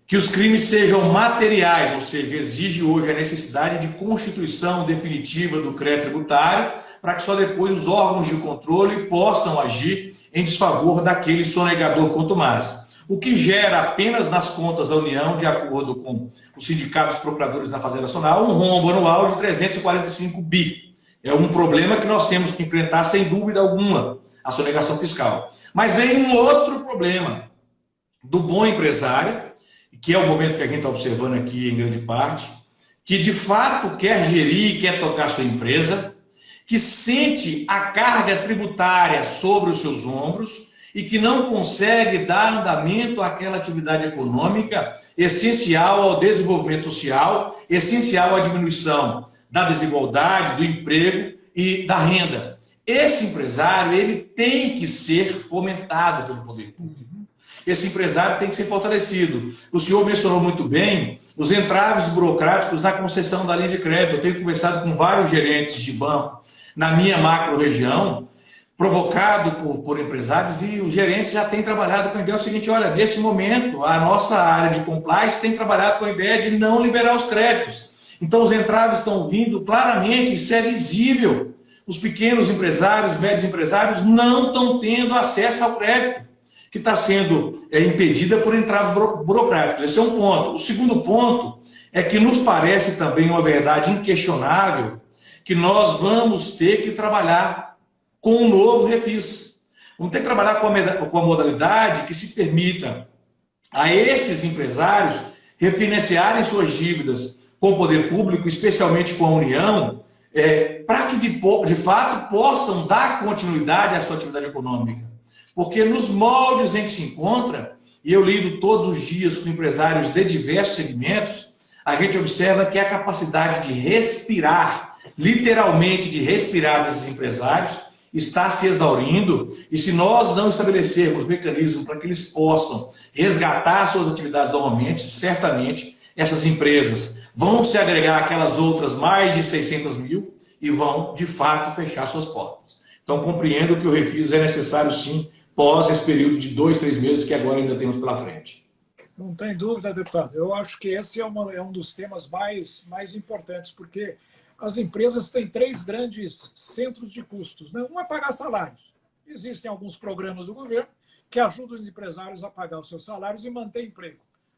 que os crimes sejam materiais, ou seja, exige hoje a necessidade de constituição definitiva do crédito tributário, para que só depois os órgãos de controle possam agir em desfavor daquele sonegador contumaz. O que gera apenas nas contas da União, de acordo com o Sindicato dos Procuradores da Fazenda Nacional, um rombo anual de 345 bi. É um problema que nós temos que enfrentar sem dúvida alguma, a sonegação fiscal. Mas vem um outro problema do bom empresário, que é o momento que a gente está observando aqui em grande parte, que de fato quer gerir, quer tocar sua empresa, que sente a carga tributária sobre os seus ombros e que não consegue dar andamento àquela atividade econômica essencial ao desenvolvimento social, essencial à diminuição da desigualdade, do emprego e da renda. Esse empresário, ele tem que ser fomentado pelo poder público. Esse empresário tem que ser fortalecido. O senhor mencionou muito bem os entraves burocráticos na concessão da linha de crédito. Eu tenho conversado com vários gerentes de banco na minha macro-região, provocado por empresários, e os gerentes já têm trabalhado com a ideia seguinte: olha, nesse momento, a nossa área de compliance tem trabalhado com a ideia de não liberar os créditos. Então, os entraves estão vindo claramente, isso é visível. Os pequenos empresários, médios empresários, não estão tendo acesso ao crédito, que está sendo impedida por entraves burocráticos. Esse é um ponto. O segundo ponto é que nos parece também uma verdade inquestionável que nós vamos ter que trabalhar com um novo refis. Vamos ter que trabalhar com a modalidade que se permita a esses empresários refinanciarem suas dívidas com o poder público, especialmente com a União, para que de fato possam dar continuidade à sua atividade econômica. Porque nos moldes em que se encontra, e eu lido todos os dias com empresários de diversos segmentos, a gente observa que a capacidade de respirar, literalmente de respirar desses empresários, está se exaurindo, e se nós não estabelecermos mecanismos para que eles possam resgatar suas atividades normalmente, certamente essas empresas vão se agregar àquelas outras mais de 600 mil e vão, de fato, fechar suas portas. Então, compreendo que o refis é necessário, sim, pós esse período de 2, 3 meses que agora ainda temos pela frente. Não tem dúvida, deputado. Eu acho que esse é um dos temas mais importantes, porque as empresas têm 3 grandes centros de custos, né? Um é pagar salários. Existem alguns programas do governo que ajudam os empresários a pagar os seus salários e manter emprego.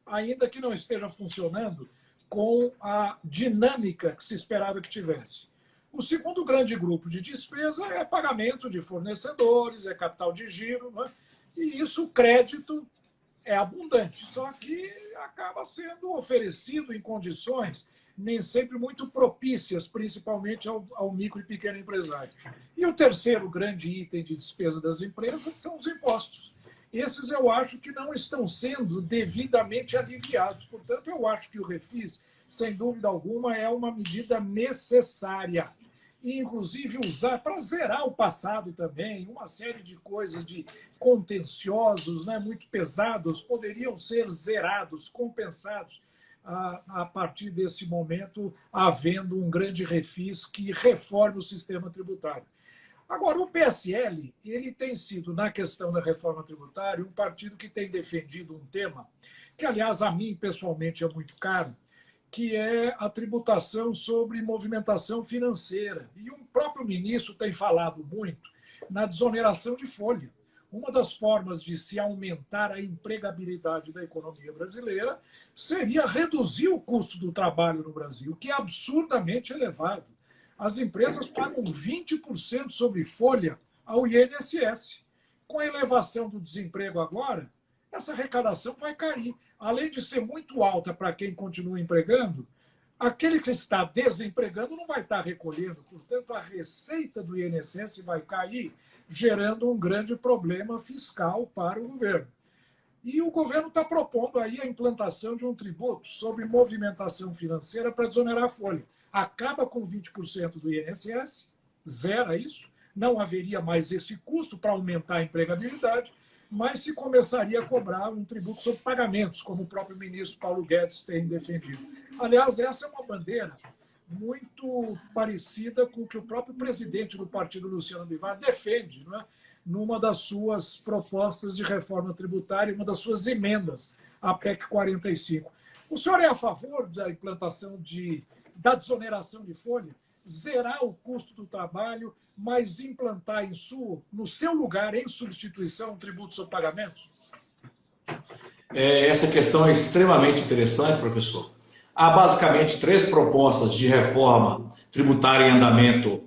ainda que não esteja funcionando com a dinâmica que se esperava que tivesse. O segundo grande grupo de despesa é pagamento de fornecedores, é capital de giro, né? E isso, o crédito é abundante, só que acaba sendo oferecido em condições nem sempre muito propícias, principalmente ao micro e pequeno empresário. E o terceiro grande item de despesa das empresas são os impostos. Esses eu acho que não estão sendo devidamente aliviados. Portanto, eu acho que o refis, sem dúvida alguma, é uma medida necessária. E, inclusive, usar para zerar o passado também, uma série de coisas de contenciosos, né, muito pesados, poderiam ser zerados, compensados, a partir desse momento, havendo um grande refis que reforme o sistema tributário. Agora, o PSL, ele tem sido, na questão da reforma tributária, um partido que tem defendido um tema que, aliás, a mim, pessoalmente, é muito caro, que é a tributação sobre movimentação financeira. E o próprio ministro tem falado muito na desoneração de folha. Uma das formas de se aumentar a empregabilidade da economia brasileira seria reduzir o custo do trabalho no Brasil, que é absurdamente elevado. As empresas pagam 20% sobre folha ao INSS. Com a elevação do desemprego agora, essa arrecadação vai cair. Além de ser muito alta para quem continua empregando, aquele que está desempregando não vai estar recolhendo. Portanto, a receita do INSS vai cair, gerando um grande problema fiscal para o governo. E o governo está propondo aí a implantação de um tributo sobre movimentação financeira para desonerar a folha. Acaba com 20% do INSS, zera isso, não haveria mais esse custo para aumentar a empregabilidade, mas se começaria a cobrar um tributo sobre pagamentos, como o próprio ministro Paulo Guedes tem defendido. Aliás, essa é uma bandeira muito parecida com o que o próprio presidente do partido, Luciano Bivar, defende, não é? Numa das suas propostas de reforma tributária, uma das suas emendas à PEC 45. O senhor é a favor da implantação da desoneração de folha, zerar o custo do trabalho, mas implantar no seu lugar, em substituição, um tributo sobre pagamentos? Essa questão é extremamente interessante, professor. Há basicamente 3 propostas de reforma tributária em andamento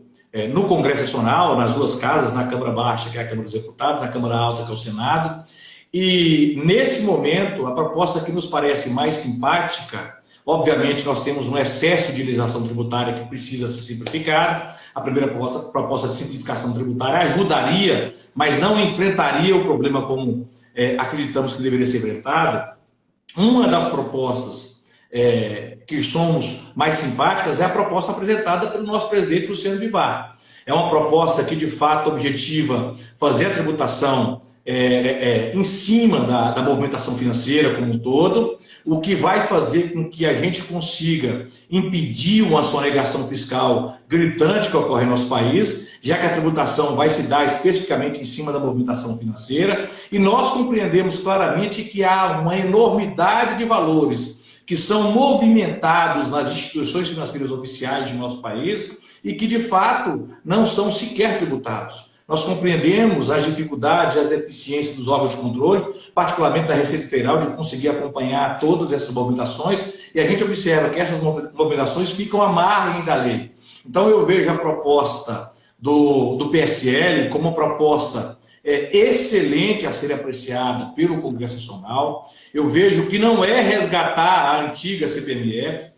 no Congresso Nacional, nas 2 casas, na Câmara Baixa, que é a Câmara dos Deputados, na Câmara Alta, que é o Senado. E, nesse momento, a proposta que nos parece mais simpática, obviamente, nós temos um excesso de legislação tributária que precisa ser simplificada. A primeira proposta de simplificação tributária ajudaria, mas não enfrentaria o problema como acreditamos que deveria ser enfrentado. Uma das propostas que somos mais simpáticas é a proposta apresentada pelo nosso presidente Luciano Bivar. É uma proposta que, de fato, objetiva fazer a tributação em cima da movimentação financeira como um todo, o que vai fazer com que a gente consiga impedir uma sonegação fiscal gritante que ocorre no nosso país, já que a tributação vai se dar especificamente em cima da movimentação financeira, e nós compreendemos claramente que há uma enormidade de valores que são movimentados nas instituições financeiras oficiais de nosso país e que, de fato, não são sequer tributados. Nós compreendemos as dificuldades, as deficiências dos órgãos de controle, particularmente da Receita Federal, de conseguir acompanhar todas essas movimentações, e a gente observa que essas movimentações ficam à margem da lei. Então, eu vejo a proposta do PSL como uma proposta excelente a ser apreciada pelo Congresso Nacional. Eu vejo que não é resgatar a antiga CPMF,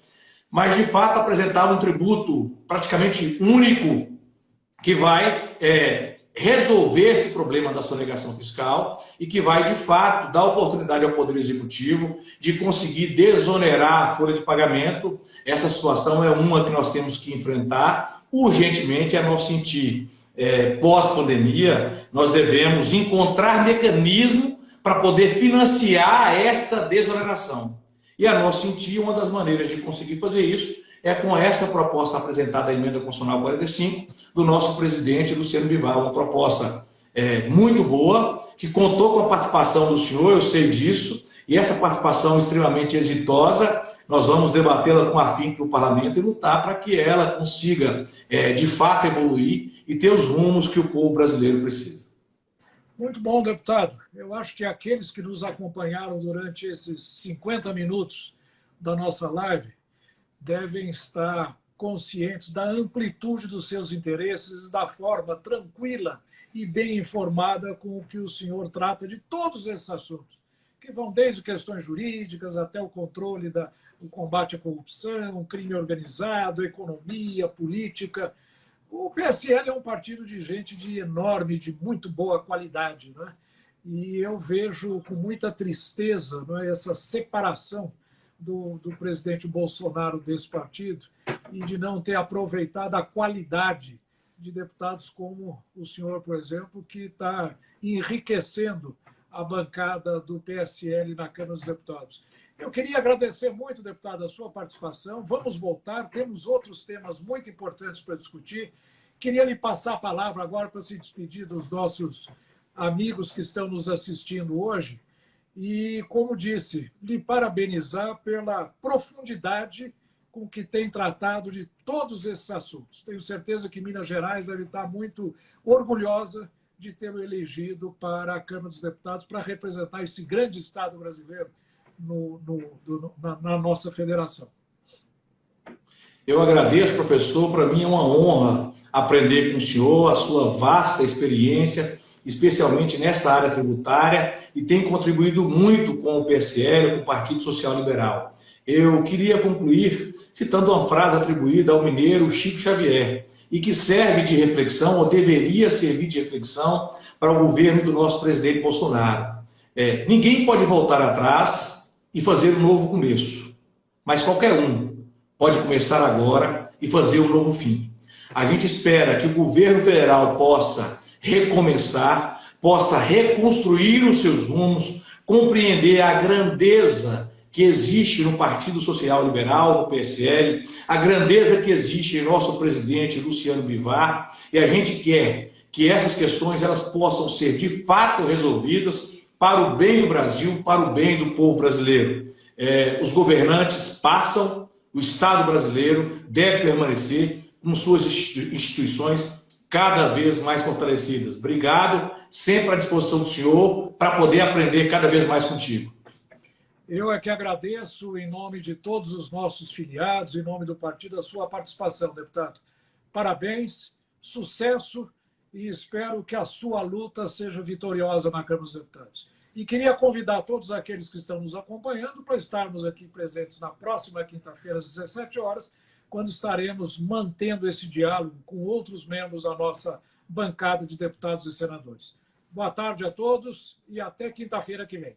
mas, de fato, apresentar um tributo praticamente único que vai resolver esse problema da sonegação fiscal e que vai, de fato, dar oportunidade ao Poder Executivo de conseguir desonerar a folha de pagamento. Essa situação é uma que nós temos que enfrentar urgentemente, a nosso sentir. Pós-pandemia, nós devemos encontrar mecanismo para poder financiar essa desoneração. E, a nosso sentir, uma das maneiras de conseguir fazer isso é com essa proposta apresentada, a Emenda Constitucional 45, do nosso presidente Luciano Bivar. Uma proposta muito boa, que contou com a participação do senhor, eu sei disso, e essa participação extremamente exitosa, nós vamos debatê-la com afinco no Parlamento e lutar para que ela consiga, de fato, evoluir e ter os rumos que o povo brasileiro precisa. Muito bom, deputado. Eu acho que aqueles que nos acompanharam durante esses 50 minutos da nossa live devem estar conscientes da amplitude dos seus interesses, da forma tranquila e bem informada com que o senhor trata de todos esses assuntos, que vão desde questões jurídicas até o controle o combate à corrupção, crime organizado, economia, política. O PSL é um partido de gente de enorme, de muito boa qualidade, né? E eu vejo com muita tristeza, né, essa separação do presidente Bolsonaro desse partido e de não ter aproveitado a qualidade de deputados como o senhor, por exemplo, que está enriquecendo a bancada do PSL na Câmara dos Deputados. Eu queria agradecer muito, deputado, a sua participação. Vamos voltar, temos outros temas muito importantes para discutir. Queria lhe passar a palavra agora para se despedir dos nossos amigos que estão nos assistindo hoje e, como disse, lhe parabenizar pela profundidade com que tem tratado de todos esses assuntos. Tenho certeza que Minas Gerais deve estar muito orgulhosa de tê-lo elegido para a Câmara dos Deputados para representar esse grande Estado brasileiro na nossa federação. Eu agradeço, professor. Para mim é uma honra aprender com o senhor, a sua vasta experiência, especialmente nessa área tributária, e tem contribuído muito com o PSL, com o Partido Social Liberal. Eu queria concluir citando uma frase atribuída ao mineiro Chico Xavier, e que serve de reflexão, ou deveria servir de reflexão, para o governo do nosso presidente Bolsonaro. Ninguém pode voltar atrás e fazer um novo começo, mas qualquer um pode começar agora e fazer um novo fim. A gente espera que o governo federal possa recomeçar, possa reconstruir os seus rumos, compreender a grandeza que existe no Partido Social Liberal, no PSL, a grandeza que existe em nosso presidente Luciano Bivar, e a gente quer que essas questões elas possam ser de fato resolvidas para o bem do Brasil, para o bem do povo brasileiro. Os governantes passam, o Estado brasileiro deve permanecer com suas instituições cada vez mais fortalecidas. Obrigado, sempre à disposição do senhor para poder aprender cada vez mais contigo. Eu é que agradeço, em nome de todos os nossos filiados, em nome do partido, a sua participação, deputado. Parabéns, sucesso e espero que a sua luta seja vitoriosa na Câmara dos Deputados. E queria convidar todos aqueles que estão nos acompanhando para estarmos aqui presentes na próxima quinta-feira, às 17 horas, quando estaremos mantendo esse diálogo com outros membros da nossa bancada de deputados e senadores. Boa tarde a todos e até quinta-feira que vem.